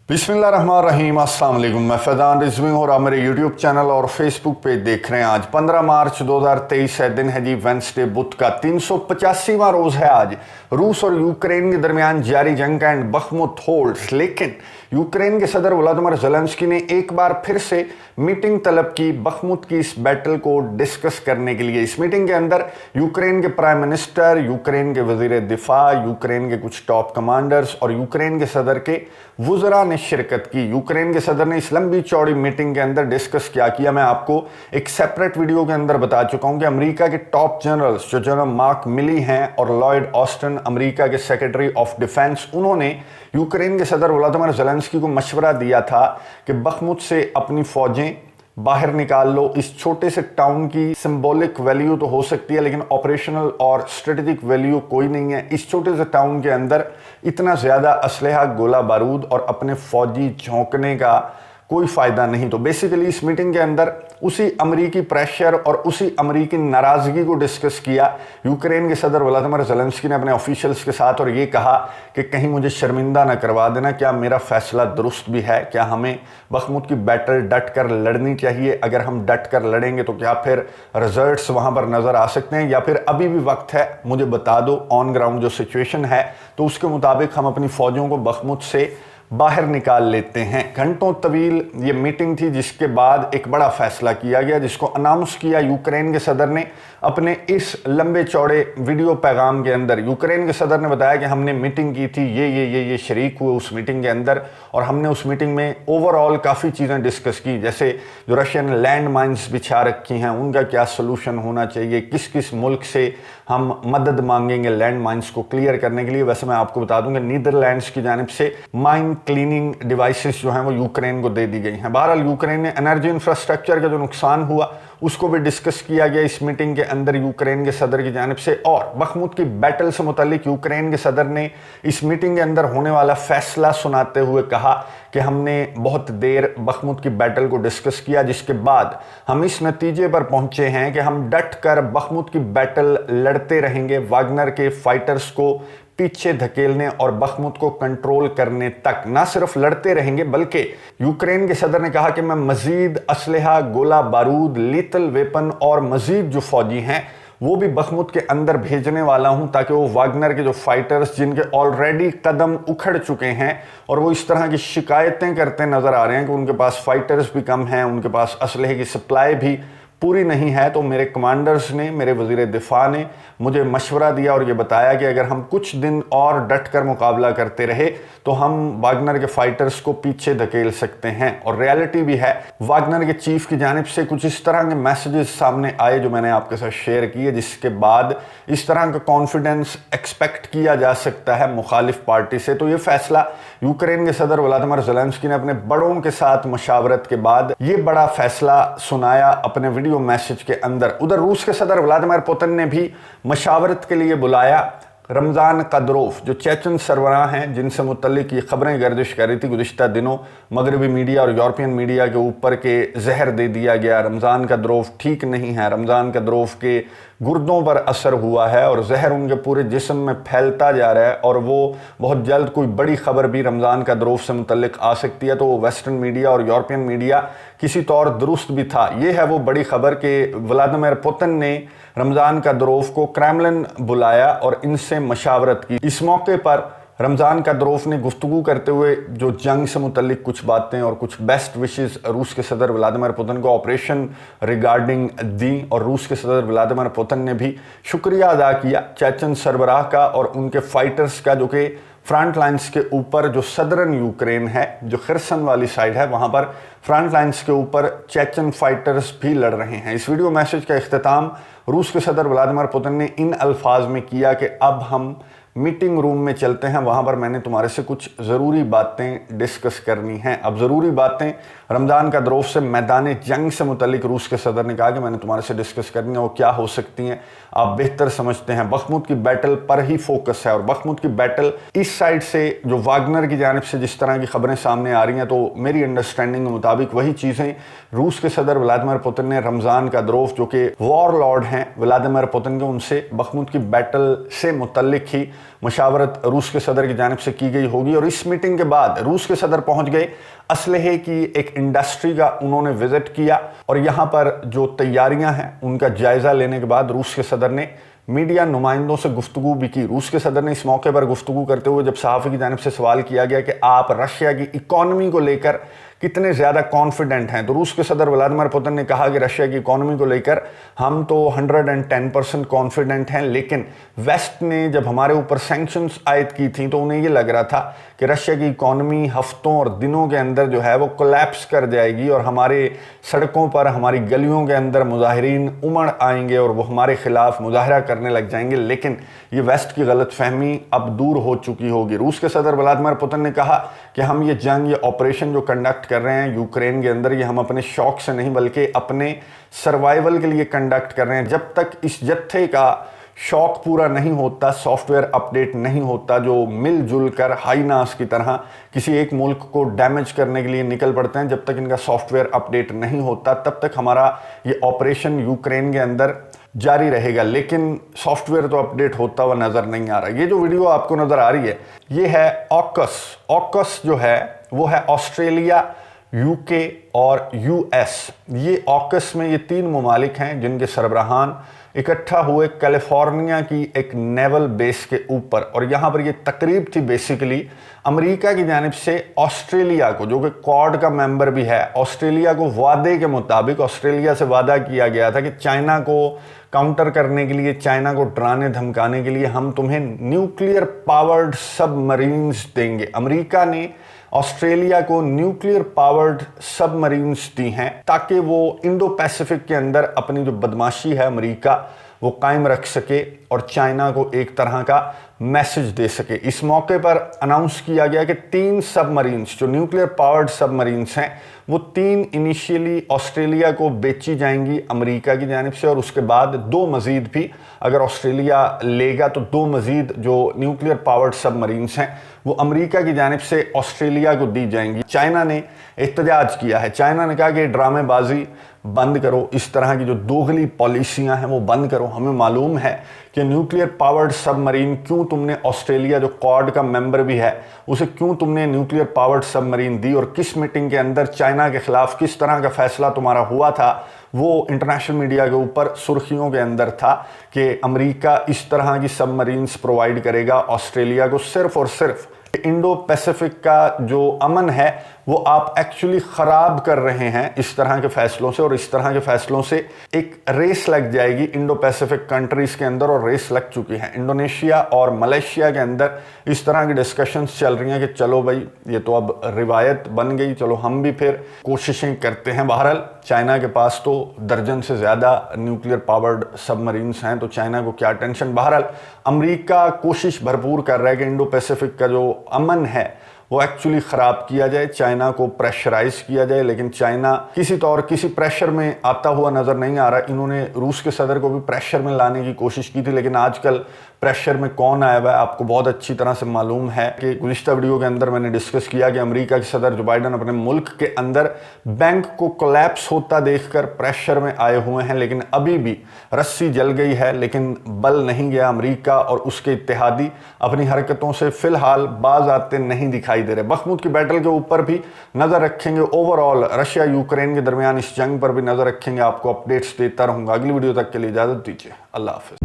बिस्मिल्लाहिर्रहमानिर्रहीम, अस्सलाम वालेकुम। मैं फैज़ान रिजवी हूँ और आप मेरे यूट्यूब चैनल और फेसबुक पेज देख रहे हैं। आज 15 मार्च 2023 है, दिन है जी वेंसडे, बुध का 385वां रोज़ है आज। रूस और यूक्रेन के दरमियान जारी जंग का एंड बखमुत होल्ड्स, लेकिन यूक्रेन के सदर व्लादिमीर ज़ेलेंस्की ने एक बार फिर से मीटिंग तलब की बखमुत की इस बैटल को डिस्कस करने के लिए। इस मीटिंग के अंदर यूक्रेन के प्राइम मिनिस्टर, यूक्रेन के वजीर दिफा, यूक्रेन के कुछ टॉप कमांडर्स और यूक्रेन के सदर के वुज़रा ने शिरकत की। यूक्रेन के सदर ने इस लंबी चौड़ी मीटिंग के अंदर डिस्कस क्या किया, मैं आपको एक सेपरेट वीडियो के अंदर बता चुका हूं कि अमेरिका के टॉप जनरल्स जो जनरल मार्क मिली हैं और लॉयड ऑस्टिन, अमेरिका के सेक्रेटरी ऑफ डिफेंस, उन्होंने यूक्रेन के सदर व्लादिमीर ज़ेलेंस्की को मशवरा दिया था कि बखमुत से अपनी फौजें बाहर निकाल लो। इस छोटे से टाउन की सिंबॉलिक वैल्यू तो हो सकती है, लेकिन ऑपरेशनल और स्ट्रेटेजिक वैल्यू कोई नहीं है। इस छोटे से टाउन के अंदर इतना ज़्यादा असलहा, गोला बारूद और अपने फौजी झोंकने का कोई फ़ायदा नहीं। तो बेसिकली इस मीटिंग के अंदर उसी अमरीकी प्रेशर और उसी अमरीकी नाराज़गी को डिस्कस किया यूक्रेन के सदर व्लादिमीर ज़ेलेंस्की ने अपने ऑफिशियल्स के साथ, और ये कहा कि कहीं मुझे शर्मिंदा ना करवा देना, क्या मेरा फैसला दुरुस्त भी है, क्या हमें बखमुत की बैटल डट कर लड़नी चाहिए, अगर हम डट कर लड़ेंगे तो क्या फिर रिजल्ट्स वहाँ पर नज़र आ सकते हैं, या फिर अभी भी वक्त है, मुझे बता दो ऑन ग्राउंड जो सिचुएशन है तो उसके मुताबिक हम अपनी फ़ौजों को बखमुत से बाहर निकाल लेते हैं। घंटों तवील ये मीटिंग थी, जिसके बाद एक बड़ा फैसला किया गया, जिसको अनाउंस किया यूक्रेन के सदर ने अपने इस लंबे चौड़े वीडियो पैगाम के अंदर। यूक्रेन के सदर ने बताया कि हमने मीटिंग की थी, ये शरीक हुए उस मीटिंग के अंदर, और हमने उस मीटिंग में ओवरऑल काफ़ी चीज़ें डिस्कस की, जैसे जो रशियन लैंड माइन्स बिछा रखी हैं उनका क्या सोल्यूशन होना चाहिए, किस किस मुल्क से हम मदद मांगेंगे लैंड माइन्स को क्लियर करने के लिए। वैसे मैं आपको बता दूं कि नीदरलैंड्स की जानिब से माइन क्लीनिंग डिवाइसेस जो हैं वो यूक्रेन को दे दी गई हैं। बहरहाल यूक्रेन ने एनर्जी इंफ्रास्ट्रक्चर का जो नुकसान हुआ उसको भी डिस्कस किया गया इस मीटिंग के अंदर यूक्रेन के सदर की जानिब से। और बखमुत की बैटल से मुतालिक यूक्रेन के सदर ने इस मीटिंग के अंदर होने वाला फैसला सुनाते हुए कहा कि हमने बहुत देर बखमुत की बैटल को डिस्कस किया, जिसके बाद हम इस नतीजे पर पहुंचे हैं कि हम डट कर बखमुत की बैटल लड़ते रहेंगे, वागनर के फाइटर्स को पीछे धकेलने और बखमुत को कंट्रोल करने तक। ना सिर्फ लड़ते रहेंगे, बल्कि यूक्रेन के सदर ने कहा कि मैं मजीद असलहा, गोला बारूद, लीथल वेपन और मजीद जो फौजी हैं वो भी बखमुत के अंदर भेजने वाला हूं, ताकि वो वागनर के जो फाइटर्स जिनके ऑलरेडी कदम उखड़ चुके हैं और वो इस तरह की शिकायतें करते नजर आ रहे हैं कि उनके पास फाइटर्स भी कम हैं, उनके पास असलहे की सप्लाई भी पूरी नहीं है, तो मेरे कमांडर्स ने, मेरे वजीर दिफा ने मुझे मशवरा दिया और ये बताया कि अगर हम कुछ दिन और डट कर मुकाबला करते रहे तो हम वागनर के फाइटर्स को पीछे धकेल सकते हैं। और रियलिटी भी है, वागनर के चीफ की जानिब से कुछ इस तरह के मैसेजेस सामने आए जो मैंने आपके साथ शेयर किए, जिसके बाद इस तरह का कॉन्फिडेंस एक्सपेक्ट किया जा सकता है मुखालिफ पार्टी से। तो ये फैसला यूक्रेन के सदर व्लादिमीर ज़ेलेंस्की ने अपने बड़ों के साथ मशावरत के बाद ये बड़ा फैसला सुनाया अपने वीडियो मैसेज के अंदर। उधर रूस के सदर व्लादिमीर पुतिन ने भी मशावरत के लिए बुलाया रमज़ान कदरोव, जो चेचन सरबराह हैं, जिनसे मुतल्लिक ये खबरें गर्दिश कर रही थी गुज़िश्ता दिनों, मगरबी मीडिया और यूरोपियन मीडिया के ऊपर के जहर दे दिया गया, रमज़ान कदरोव ठीक नहीं है, रमज़ान कदरोव के गुर्दों पर असर हुआ है और जहर उनके पूरे जिस्म में फैलता जा रहा है और वो बहुत जल्द कोई बड़ी खबर भी रमज़ान कदरोव से मुतल्लिक आ सकती है। तो वो वेस्टर्न मीडिया और यूरोपियन मीडिया किसी तौर दुरुस्त भी था। ये है वो बड़ी खबर कि व्लादिमीर पुतिन ने रमज़ान कदरोव को क्रेमलिन बुलाया और इनसे मशावरत की। इस मौके पर रमज़ान कदरोव ने गुफ्तगू करते हुए जो जंग से मुतल्लिक कुछ बातें और कुछ बेस्ट विशेस रूस के सदर व्लादिमीर पुतिन को ऑपरेशन रिगार्डिंग दी, और रूस के सदर व्लादिमीर पुतिन ने भी शुक्रिया अदा किया चेचन सरबराह का और उनके फाइटर्स का, जो कि फ्रंट लाइन्स के ऊपर, जो सदरन यूक्रेन है, जो खिरसन वाली साइड है, वहाँ पर फ्रंट लाइन्स के ऊपर चेचन फाइटर्स भी लड़ रहे हैं। इस वीडियो मैसेज का इख्तिताम रूस के सदर व्लादिमीर पुतिन ने इन अल्फाज में किया कि अब हम मीटिंग रूम में चलते हैं, वहाँ पर मैंने तुम्हारे से कुछ ज़रूरी बातें डिस्कस करनी हैं। अब ज़रूरी बातें रमज़ान कदरोव से मैदान जंग से मुतल्लिक रूस के सदर ने कहा कि मैंने तुम्हारे से डिस्कस करनी है, वो क्या हो सकती हैं आप बेहतर समझते हैं। बखमुत की बैटल पर ही फोकस है, और बखमुत की बैटल इस साइड से जो वागनर की जानिब से जिस तरह की खबरें सामने आ रही हैं, तो मेरी अंडरस्टैंडिंग के मुताबिक वही चीज़ें रूस के सदर व्लादिमीर पुतिन ने रमज़ान कदरोव, जो कि वॉर लॉर्ड हैं व्लादिमीर पुतिन के, उनसे बखमुत की बैटल से मुतल्लिक ही मशावरत रूस के सदर की जानिब से की गई होगी। और इस मीटिंग के बाद रूस के सदर पहुंच गए असलहे की एक इंडस्ट्री का उन्होंने विजिट किया और यहाँ पर जो तैयारियां हैं उनका जायजा लेने के बाद रूस के सदर ने मीडिया नुमाइंदों से गुफ्तगू भी की। रूस के सदर ने इस मौके पर गुफ्तगू करते हुए जब सहाफ़ी की जानिब से सवाल किया गया कि आप रशिया की इकॉनमी को लेकर कितने ज़्यादा कॉन्फिडेंट हैं, तो रूस के सदर व्लादिमीर पुतिन ने कहा कि रशिया की इकॉनमी को लेकर हम तो 110% कॉन्फिडेंट हैं, लेकिन वेस्ट ने जब हमारे ऊपर सैंक्शंस आयद की थी तो उन्हें ये लग रहा था कि रशिया की इकॉनमी हफ्तों और दिनों के अंदर जो है वो कोलैप्स कर जाएगी और हमारे सड़कों पर, हमारी गलियों के अंदर मुजाहिरीन उमड़ आएंगे और वो हमारे खिलाफ मुजाहरा करने लग जाएंगे। लेकिन ये वेस्ट की गलतफहमी अब दूर हो चुकी होगी। रूस के सदर व्लादिमीर पुतिन ने कहा कि हम ये जंग, ये ऑपरेशन जो कंडक्ट कर रहे हैं यूक्रेन के अंदर, ये हम अपने शौक से नहीं बल्कि अपने सर्वाइवल के लिए कंडक्ट कर रहे हैं। जब तक इस जत्थे का शौक पूरा नहीं होता, सॉफ्टवेयर अपडेट नहीं होता, जो मिलजुल कर हाईनास की तरह किसी एक मुल्क को डैमेज करने के लिए निकल पड़ते हैं, जब तक इनका सॉफ्टवेयर अपडेट नहीं होता तब तक हमारा ये ऑपरेशन यूक्रेन के अंदर जारी रहेगा। लेकिन सॉफ्टवेयर तो अपडेट होता हुआ नज़र नहीं आ रहा। ये जो वीडियो आपको नज़र आ रही है ये है ऑकस। ऑकस जो है वो है ऑस्ट्रेलिया, यूके और यूएस। ये ऑकस में ये 3 ममालिक हैं जिनके सरबराहान इकट्ठा हुए कैलिफोर्निया की एक नेवल बेस के ऊपर, और यहाँ पर ये तकरीब थी बेसिकली अमेरिका की जानिब से ऑस्ट्रेलिया को, जो कि क्वाड का मेंबर भी है, ऑस्ट्रेलिया को वादे के मुताबिक ऑस्ट्रेलिया से वादा किया गया था कि चाइना को काउंटर करने के लिए, चाइना को डराने धमकाने के लिए हम तुम्हें न्यूक्लियर पावर्ड सबमरीन्स देंगे। अमेरिका ने ऑस्ट्रेलिया को न्यूक्लियर पावर्ड सबमरीन्स दी हैं ताकि वो इंडो पैसिफिक के अंदर अपनी जो बदमाशी है अमेरिका वो कायम रख सके और चाइना को एक तरह का मैसेज दे सके। इस मौके पर अनाउंस किया गया कि 3 सबमरीन्स जो न्यूक्लियर पावर्ड सबमरीन्स हैं वो 3 इनिशियली ऑस्ट्रेलिया को बेची जाएंगी अमेरिका की जानिब से, और उसके बाद 2 मज़ीद भी अगर ऑस्ट्रेलिया लेगा तो 2 मज़ीद जो न्यूक्लियर पावर्ड सबमरीन्स हैं वो अमेरिका की जानिब से ऑस्ट्रेलिया को दी जाएंगी। चाइना ने एहतजाज किया है। चाइना ने कहा कि ड्रामेबाजी बंद करो, इस तरह की जो दोगली पॉलिसियां हैं वो बंद करो। हमें मालूम है कि न्यूक्लियर पावर्ड सबमरीन क्यों तुमने ऑस्ट्रेलिया जो क्वाड का मेंबर भी है उसे क्यों तुमने न्यूक्लियर पावर्ड सबमरीन दी, और किस मीटिंग के अंदर चाइना के खिलाफ किस तरह का फैसला तुम्हारा हुआ था, वो इंटरनेशनल मीडिया के ऊपर सुर्खियों के अंदर था कि अमेरिका इस तरह की सबमरीन्स प्रोवाइड करेगा ऑस्ट्रेलिया को सिर्फ और सिर्फ इंडो पैसिफिक का जो अमन है वो आप एक्चुअली ख़राब कर रहे हैं इस तरह के फैसलों से, और इस तरह के फैसलों से एक रेस लग जाएगी इंडो पैसिफिक कंट्रीज़ के अंदर, और रेस लग चुकी है। इंडोनेशिया और मलेशिया के अंदर इस तरह की डिस्कशंस चल रही हैं कि चलो भाई ये तो अब रिवायत बन गई, चलो हम भी फिर कोशिशें करते हैं। बहरहाल चाइना के पास तो दर्जन से ज़्यादा न्यूक्लियर पावर्ड सबमरीन्स हैं, तो चाइना को क्या टेंशन। बहरहाल अमेरिका कोशिश भरपूर कर रहा है कि इंडो पैसिफिक का जो अमन है वो एक्चुअली ख़राब किया जाए, चाइना को प्रेशराइज किया जाए, लेकिन चाइना किसी तौर किसी प्रेशर में आता हुआ नज़र नहीं आ रहा। इन्होंने रूस के सदर को भी प्रेशर में लाने की कोशिश की थी, लेकिन आजकल प्रेशर में कौन आया हुआ है आपको बहुत अच्छी तरह से मालूम है कि गुज़िश्ता वीडियो के अंदर मैंने डिस्कस किया कि अमेरिका के सदर जो बाइडन अपने मुल्क के अंदर बैंक को कोलैप्स होता देखकर प्रेशर में आए हुए हैं, लेकिन अभी भी रस्सी जल गई है लेकिन बल नहीं गया। अमेरिका और उसके इत्तेहादी अपनी हरकतों से फ़िलहाल बाज आते नहीं दिखाई दे रहे। बखमुद की बैटल के ऊपर भी नज़र रखेंगे, ओवरऑल रशिया यूक्रेन के दरमियान इस जंग पर भी नज़र रखेंगे, आपको अपडेट्स देता रहूँगा। अगली वीडियो तक के लिए इजाज़त दीजिए, अल्लाह हाफ़िज़।